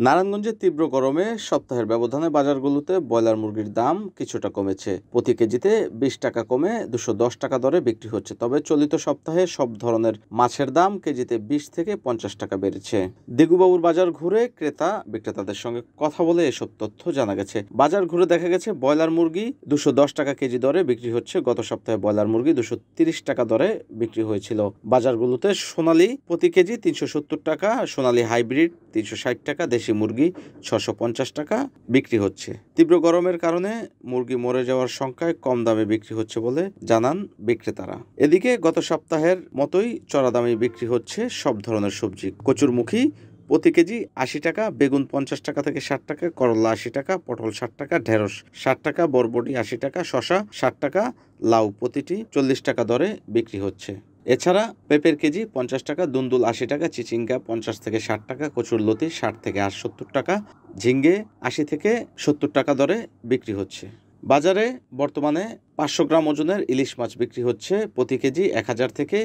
নারায়ণগঞ্জে তীব্র গরমে সপ্তাহের ব্যবধানে বাজারগুলোতে ব্রয়লার মুরগির দাম কিছুটা কমেছে। প্রতি কেজিতে 20 টাকা কমে 210 টাকা দরে বিক্রি হচ্ছে। তবে চলিত সপ্তাহে সব ধরনের মাছের দাম কেজিতে 20 থেকে 50 টাকা বেড়েছে। দিগুবাবুর বাজার ঘুরে ক্রেতা বিক্রেতাদের সঙ্গে কথা বলে এসব তথ্য জানা গেছে। বাজার ঘুরে দেখা গেছে ব্রয়লার মুরগি 210 টাকা কেজি দরে বিক্রি হচ্ছে। গত সপ্তাহে ব্রয়লার মুরগি 230 টাকা দরে বিক্রি হয়েছিল। বাজারগুলোতে সোনালী প্রতি কেজি 370 টাকা, সোনালী হাইব্রিড 360 টাকা, দেশি মুরগি 650 টাকা বিক্রি হচ্ছে। তীব্র গরমের কারণে মুরগি মরে যাওয়ার সংখ্যায় কম দামে বিক্রি হচ্ছে বলে জানান বিক্রেতারা। এদিকে গত সপ্তাহের মতোই চড়া দামে বিক্রি হচ্ছে সব ধরনের সবজি। কচুরমুখী প্রতি কেজি 80 টাকা, বেগুন 50 টাকা থেকে 60 টাকা, করলা 80 টাকা, পটল 60 টাকা, ঢেঁড়স 60 টাকা, বরবটি 80 টাকা, শসা 60 টাকা, লাউ প্রতিটি 40 টাকা দরে বিক্রি হচ্ছে। এছাড়া পেঁপের কেজি 50 টাকা, দুন্দুল 80 টাকা, চিচিঙ্গা 50 থেকে 60 টাকা, কচুরলতি 60 থেকে 70 টাকা, ঝিঙ্গে 80 থেকে 70 টাকা দরে বিক্রি হচ্ছে। বাজারে বর্তমানে 500 গ্রাম ওজনের ইলিশ মাছ বিক্রি হচ্ছে প্রতি কেজি 1000 থেকে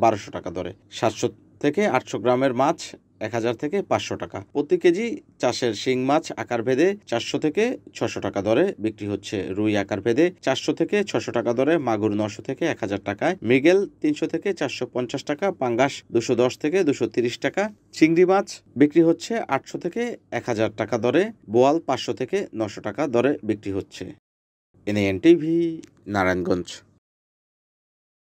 1200 টাকা দরে। 700 থেকে 800 গ্রামের মাছ 1000 থেকে 500 টাকা। প্রতি কেজি চাষের শিং মাছ আকার ভেদে 400 থেকে 600 টাকা দরে বিক্রি হচ্ছে। রুই আকার ভেদে 400 থেকে 600 টাকা দরে, মাগুর 900 থেকে 1000 টাকায়, মৃগেল 300 থেকে 450 টাকা, পাঙ্গাস 210 থেকে 230 টাকা, চিংড়ি মাছ বিক্রি হচ্ছে 800 থেকে 1000 টাকা দরে, বোয়াল 500 থেকে 900 টাকা দরে বিক্রি হচ্ছে। NN TV, Narayanganj.